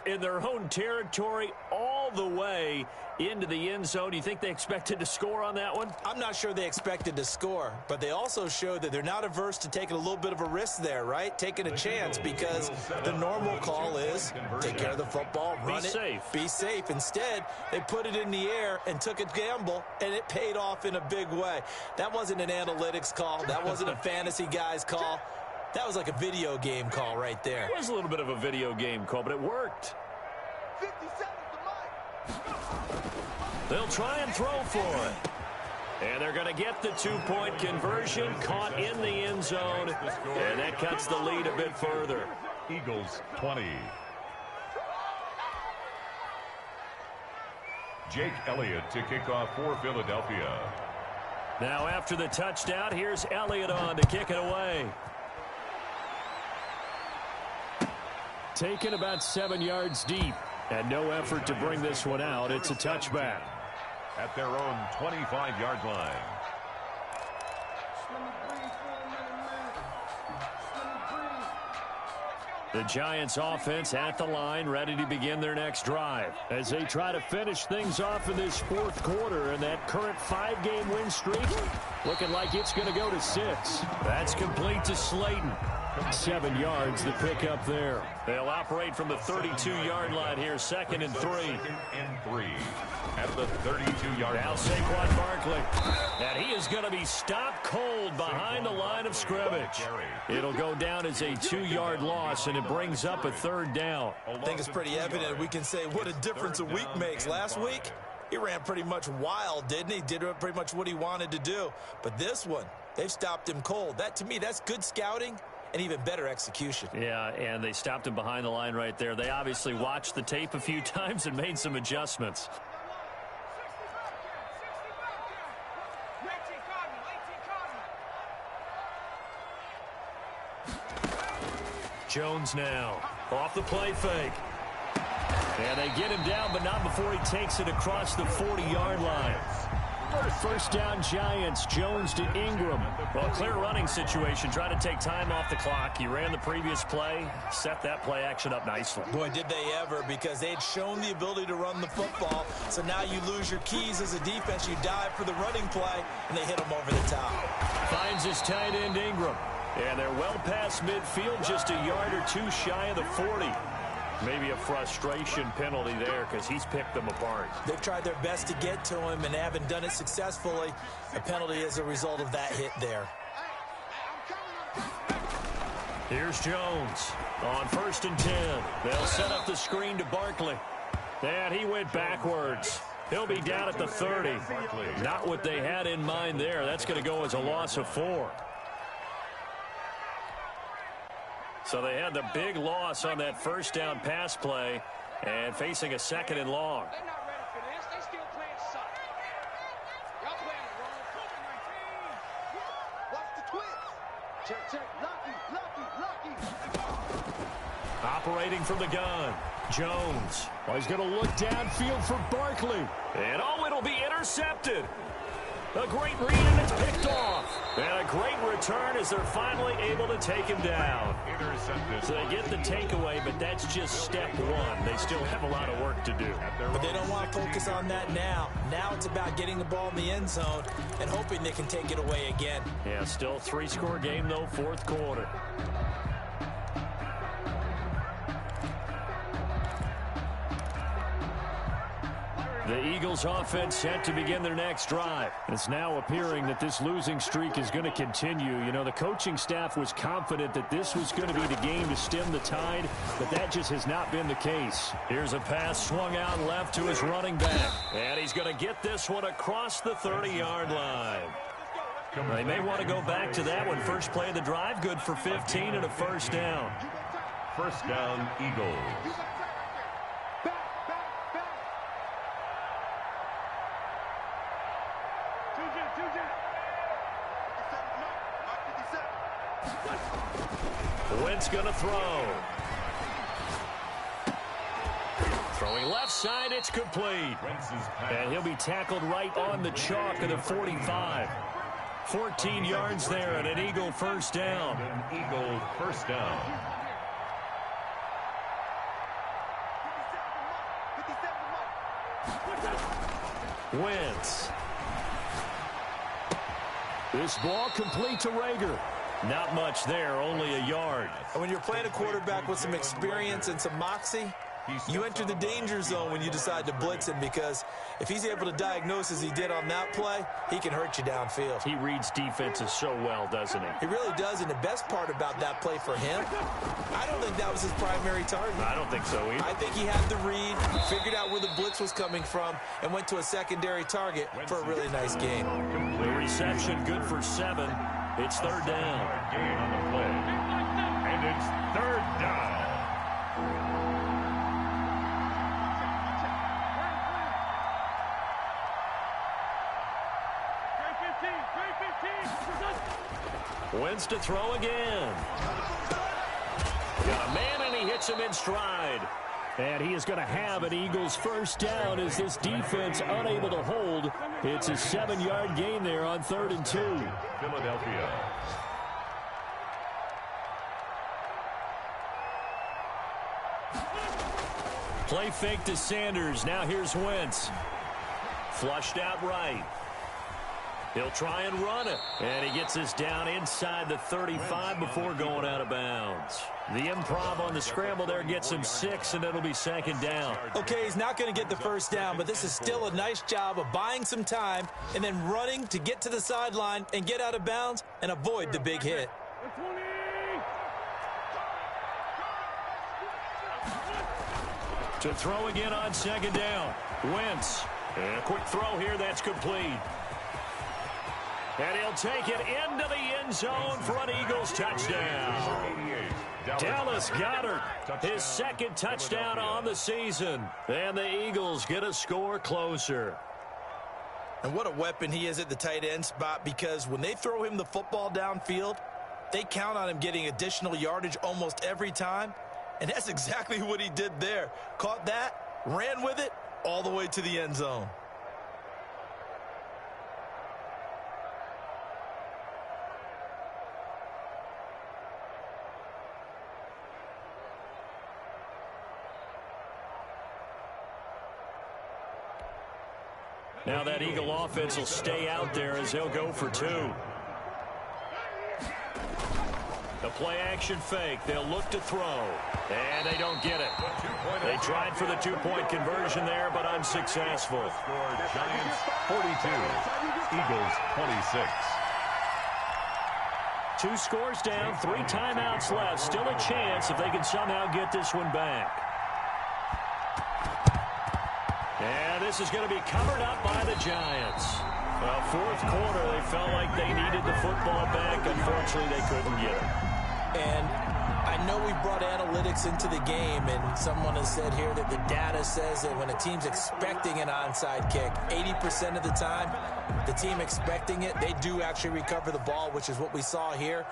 S1: in their own territory, all the way into the end zone, you think they expected to score on that one?
S2: I'm not sure they expected to score, but they also showed that they're not averse to taking a little bit of a risk there, right? Taking a chance, because the normal call is take care of the football, run it, be safe. Instead, they put it in the air and took a gamble, and it paid off in a big way. That wasn't an analytics call. That wasn't a fantasy guy's call. That was like a video game call right there.
S1: It was a little bit of a video game call, but it worked.
S5: 50 seconds to Mike.
S1: They'll try and throw for it. And they're going to get the 2-point conversion, caught in the end zone, and that cuts the lead a bit further.
S3: Eagles 20. Jake Elliott to kick off for Philadelphia.
S1: Now after the touchdown, here's Elliott on to kick it away. Taken about 7 yards deep, and no effort to bring this one out. It's a touchback.
S3: At their own 25-yard line.
S1: The Giants offense at the line, ready to begin their next drive as they try to finish things off in this 4th quarter, and that current 5-game win streak looking like it's going to go to 6. That's complete to Slayton. 7 yards the pick up there. They'll operate from the 32-yard line here, 2nd and 3.
S3: 2nd and 3 at the 32-yard line.
S1: Now Saquon Barkley. And he is going to be stopped cold behind the line of scrimmage. It'll go down as a 2-yard loss, and it brings up a 3rd down.
S2: I think it's pretty evident. We can say what a difference a week makes. Last week, he ran pretty much wild, didn't he? Did pretty much what he wanted to do. But this one, they've stopped him cold. That, to me, that's good scouting and even better execution.
S1: Yeah, and they stopped him behind the line right there. They obviously watched the tape a few times and made some adjustments. Jones now off the play fake. And they get him down, but not before he takes it across the 40-yard line. First down, Giants. Jones to Ingram. Well, clear running situation. Trying to take time off the clock. He ran the previous play, set that play action up nicely.
S2: Boy, did they ever, because they had shown the ability to run the football. So now you lose your keys as a defense. You dive for the running play, and they hit him over the top.
S1: Finds his tight end, Ingram. And they're well past midfield, just a yard or two shy of the 40. Maybe a frustration penalty there because he's picked them apart.
S2: They've tried their best to get to him and haven't done it successfully. A penalty as a result of that hit there.
S1: Here's Jones on 1st and 10. They'll set up the screen to Barkley. And he went backwards. He'll be down at the 30. Not what they had in mind there. That's going to go as a loss of 4. So they had the big loss on that first down pass play and facing a 2nd and long.
S5: They're not ready for this. They still playing suck. Y'all playing the wrong team. Watch the twist. Check, check. Lucky.
S1: Operating from the gun. Jones. Well, he's going to look downfield for Barkley. And, oh, it'll be intercepted. A great read, and it's picked off. And a great return as they're finally able to take him down.
S3: Intercepted.
S1: So they get the takeaway, but that's just step one. They still have a lot of work to do.
S2: But they don't want to focus on that now. Now it's about getting the ball in the end zone and hoping they can take it away again.
S1: Yeah, still 3-score game, though, fourth quarter. The Eagles offense set to begin their next drive. It's now appearing that this losing streak is going to continue. You know, the coaching staff was confident that this was going to be the game to stem the tide, but that just has not been the case. Here's a pass swung out left to his running back, and he's going to get this one across the 30-yard line. They may want to go back to that one. First play of the drive, good for 15 and a first down.
S3: First down, Eagles.
S1: Wentz going to throw. Throwing left side, it's complete. And he'll be tackled right on the chalk of the 45. 14 yards there and an Eagle first down.
S3: An Eagle first down.
S1: Wentz. This ball complete to Rager. Not much there, only a yard.
S2: And when you're playing a quarterback with some experience and some moxie, you enter the danger zone when you decide to blitz him, because if he's able to diagnose as he did on that play, he can hurt you downfield.
S1: He reads defenses so well, doesn't he?
S2: He really does, and the best part about that play for him, I don't think that was his primary target.
S1: I don't think so either.
S2: I think he had the read, figured out where the blitz was coming from, and went to a secondary target for a really nice gain.
S1: The reception good for 7. It's third down.
S3: Gain on the play. And it's third down.
S1: Wentz to throw again. Got a man, and he hits him in stride. And he is going to have an Eagles first down as this defense unable to hold. It's a 7-yard gain there on 3rd and 2.
S3: Philadelphia.
S1: Play fake to Sanders. Now here's Wentz. Flushed out right. He'll try and run it. And he gets this down inside the 35 before going out of bounds. The improv on the scramble there gets him 6, and it'll be second down.
S2: Okay, he's not going to get the first down, but this is still a nice job of buying some time and then running to get to the sideline and get out of bounds and avoid the big hit.
S1: To throw again on second down. Wentz. And a quick throw here. That's complete. And he'll take it into the end zone for an Eagles touchdown. Dallas Goedert, his second touchdown on the season. And the Eagles get a score closer.
S2: And what a weapon he is at the tight end spot, because when they throw him the football downfield, they count on him getting additional yardage almost every time. And that's exactly what he did there. Caught that, ran with it, all the way to the end zone.
S1: Now that Eagle offense will stay out there as they'll go for 2. The play-action fake. They'll look to throw. And they don't get it. They tried for the 2-point conversion there, but unsuccessful.
S3: Giants 42. Eagles 26.
S1: 2 scores down, 3 timeouts left. Still a chance if they can somehow get this one back. And this is going to be covered up by the Giants. Well, fourth quarter, they felt like they needed the football back. Unfortunately, they couldn't get it.
S2: And I know we brought analytics into the game, and someone has said here that the data says that when a team's expecting an onside kick, 80% of the time, the team expecting it, they do actually recover the ball, which is what we saw here.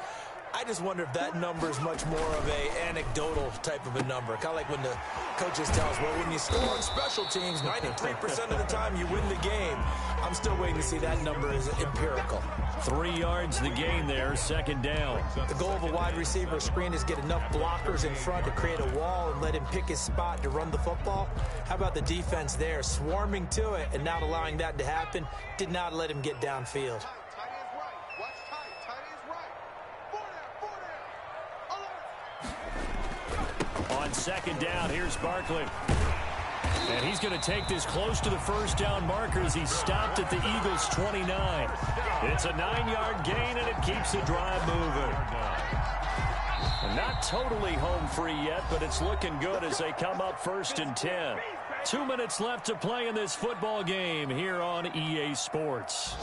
S2: I just wonder if that number is much more of a anecdotal type of a number. Kind of like when the coaches tell us, well, when you score on special teams, 93% of the time you win the game. I'm still waiting to see that number is empirical.
S1: 3 yards the gain there, second down.
S2: The goal of a wide receiver screen is get enough blockers in front to create a wall and let him pick his spot to run the football. How about the defense there, swarming to it and not allowing that to happen? Did not let him get downfield.
S1: On second down, here's Barkley. And he's going to take this close to the first down marker as he stopped at the Eagles' 29. It's a 9-yard gain, and it keeps the drive moving. Not totally home free yet, but it's looking good as they come up 1st and 10. 2 minutes left to play in this football game here on EA Sports.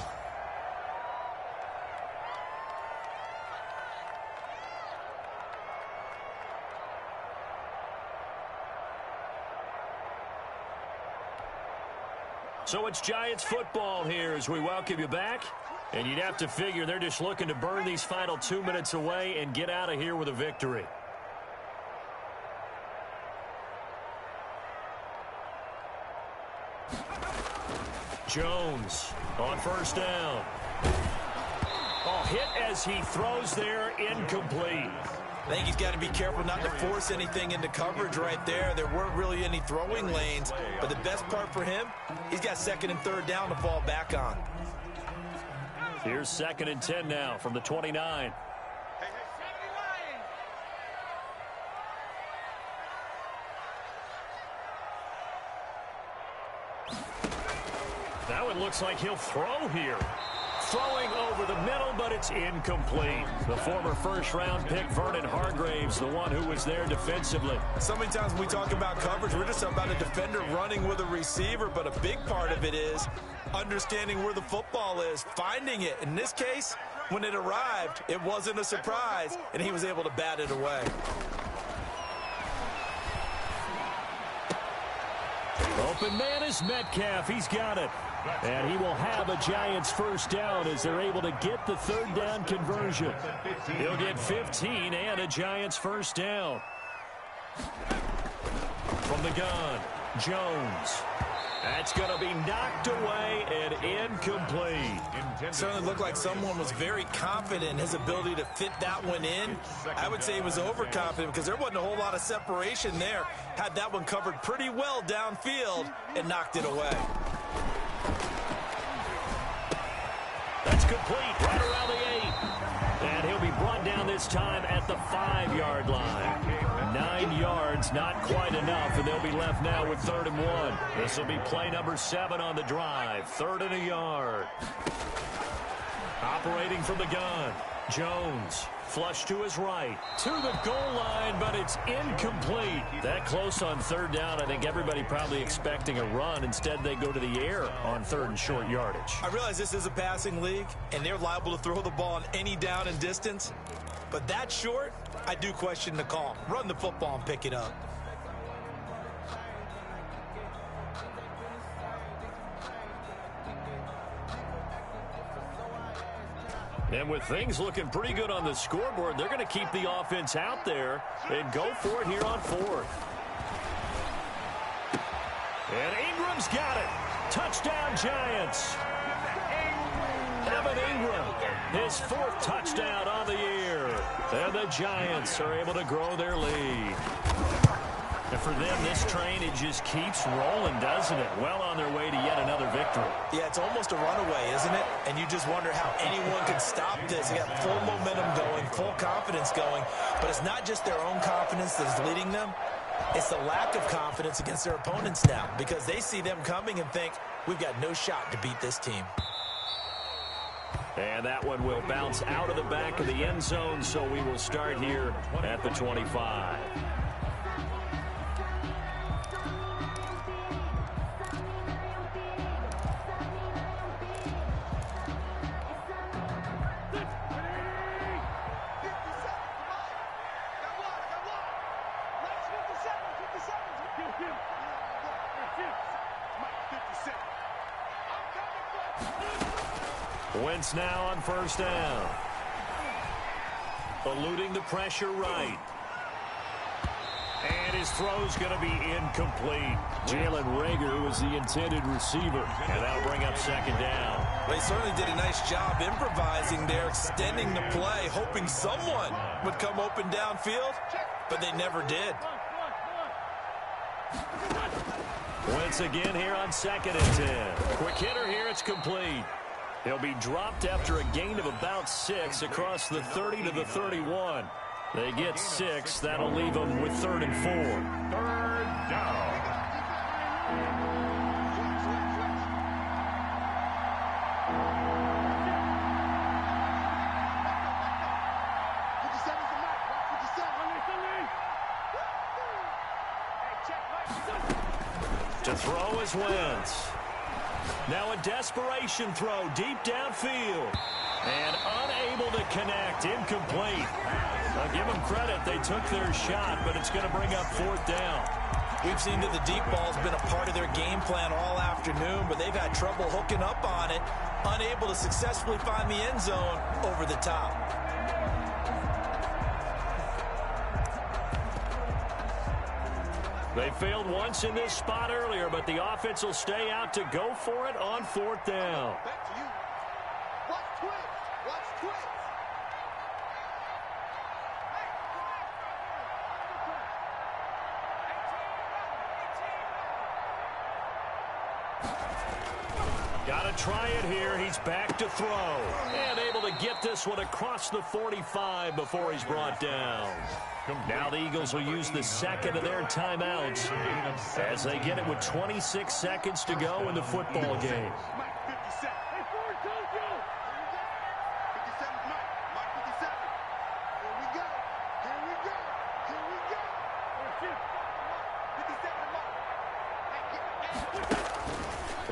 S1: So it's Giants football here as we welcome you back. And you'd have to figure they're just looking to burn these final 2 minutes away and get out of here with a victory. Jones on first down. Oh, hit as he throws there, incomplete.
S2: I think he's got to be careful not to force anything into coverage right there. There weren't really any throwing lanes, but the best part for him, he's got 2nd and 3rd down to fall back on.
S1: Here's 2nd and 10 now from the 29. Now it looks like he'll throw here. Throwing over the middle, but it's incomplete. The former first-round pick, Vernon Hargraves, the one who was there defensively.
S2: So many times when we talk about coverage, we're just about a defender running with a receiver, but a big part of it is understanding where the football is, finding it. In this case, when it arrived, it wasn't a surprise, and he was able to bat it away.
S1: Open man is Metcalf. He's got it. And he will have a Giants first down as they're able to get the 3rd down conversion. He'll get 15 and a Giants first down. From the gun, Jones. That's going to be knocked away and incomplete.
S2: It certainly looked like someone was very confident in his ability to fit that one in. I would say he was overconfident because there wasn't a whole lot of separation there. Had that one covered pretty well downfield and knocked it away.
S1: That's complete right around the 8. And he'll be brought down this time at the 5-yard line. 9 yards, not quite enough, and they'll be left now with 3rd and 1. This will be play number 7 on the drive. 3rd and a yard. Operating from the gun, Jones. Flush to his right, to the goal line, but it's incomplete. That close on 3rd down, I think everybody probably expecting a run. Instead, they go to the air on 3rd and short yardage.
S2: I realize this is a passing league, and they're liable to throw the ball on any down and distance. But that short, I do question the call. Run the football and pick it up.
S1: And with things looking pretty good on the scoreboard, they're going to keep the offense out there and go for it here on 4th. And Ingram's got it. Touchdown, Giants. Evan Ingram, his 4th touchdown on the year. And the Giants are able to grow their lead. And for them, this train, it just keeps rolling, doesn't it? Well on their way to yet another victory.
S2: Yeah, it's almost a runaway, isn't it? And you just wonder how anyone can stop this. They got full momentum going, full confidence going. But it's not just their own confidence that's leading them. It's the lack of confidence against their opponents now because they see them coming and think, we've got no shot to beat this team.
S1: And that one will bounce out of the back of the end zone, so we will start here at the 25. Wentz now on first down. Eluding the pressure right. And his throw's going to be incomplete. Jalen Reagor was the intended receiver. And that'll bring up second down.
S2: They certainly did a nice job improvising there, extending the play, hoping someone would come open downfield, but they never did.
S1: Once again here on 2nd and 10. Quick hitter here, it's complete. He'll be dropped after a gain of about 6 across the 30 to the 31. They get 6. That'll leave them with 3rd and 4.
S3: 3rd down.
S1: To throw is Wentz. Now a desperation throw deep downfield. And unable to connect. Incomplete. I'll give them credit. They took their shot, but it's going to bring up 4th down.
S2: We've seen that the deep ball's been a part of their game plan all afternoon, but they've had trouble hooking up on it, unable to successfully find the end zone over the top.
S1: They failed once in this spot earlier, but the offense will stay out to go for it on 4th down.
S5: Back to you. Watch twins. Watch twins.
S1: Got to try it here. He's back to throw. And able to get this one across the 45 before he's brought down. Now the Eagles will use the second of their timeouts as they get it with 26 seconds to go in the football game.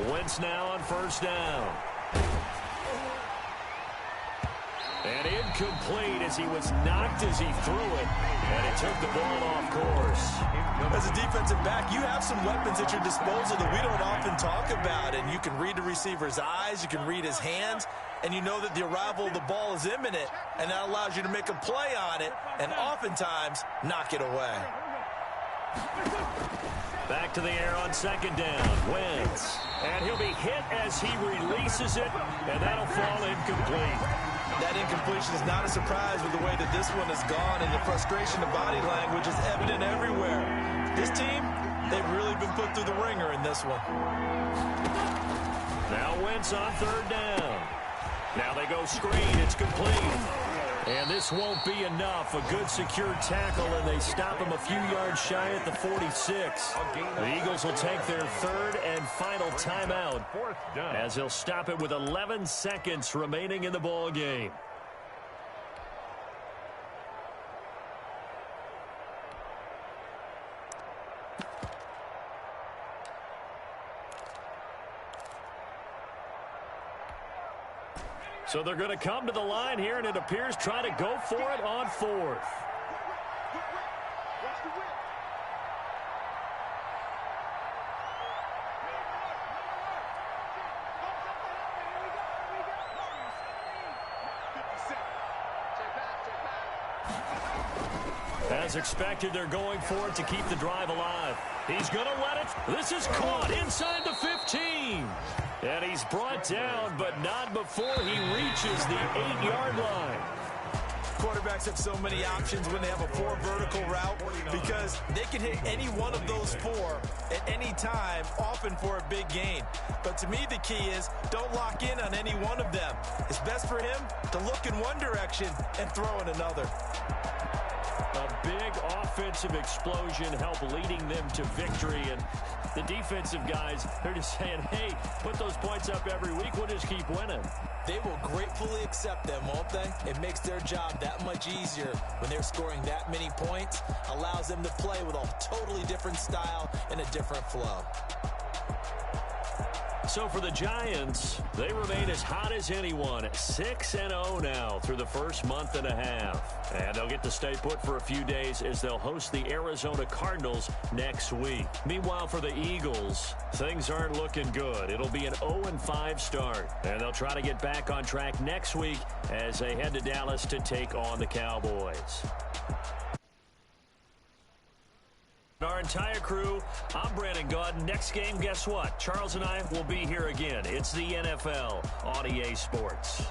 S1: Wentz now on 1st down. And incomplete as he was knocked as he threw it. And it took the ball off course.
S2: As a defensive back, you have some weapons at your disposal that we don't often talk about. And you can read the receiver's eyes, you can read his hands, and you know that the arrival of the ball is imminent. And that allows you to make a play on it and oftentimes knock it away.
S1: Back to the air on 2nd down. Wentz. And he'll be hit as he releases it, and that'll fall incomplete.
S2: That incompletion is not a surprise with the way that this one has gone, and the frustration of body language is evident everywhere. This team, they've really been put through the ringer in this one.
S1: Now Wentz on 3rd down. Now they go screen. It's complete. And this won't be enough. A good secure tackle, and they stop him a few yards shy at the 46. The Eagles will take their 3rd and final timeout as they'll stop it with 11 seconds remaining in the ball game. So they're going to come to the line here, and it appears try to go for it on 4th. As expected, they're going for it to keep the drive alive. He's going to let it. This is caught inside the 15. And he's brought down, but not before he reaches the 8-yard line.
S2: Quarterbacks have so many options when they have a 4 vertical route because they can hit any one of those 4 at any time, often for a big gain. But to me, the key is don't lock in on any one of them. It's best for him to look in one direction and throw in another.
S1: A big offensive explosion helped leading them to victory, and the defensive guys, they're just saying, hey, put those points up every week, we'll just keep winning.
S2: They will gratefully accept them, won't they? It makes their job that much easier when they're scoring that many points, allows them to play with a totally different style and a different flow.
S1: So for the Giants, they remain as hot as anyone, 6-0 now through the first month and a half. And they'll get to stay put for a few days as they'll host the Arizona Cardinals next week. Meanwhile, for the Eagles, things aren't looking good. It'll be an 0-5 start, and they'll try to get back on track next week as they head to Dallas to take on the Cowboys. Our entire crew, I'm Brandon Gaudin. Next game, guess what? Charles and I will be here again. It's the NFL on EA Sports.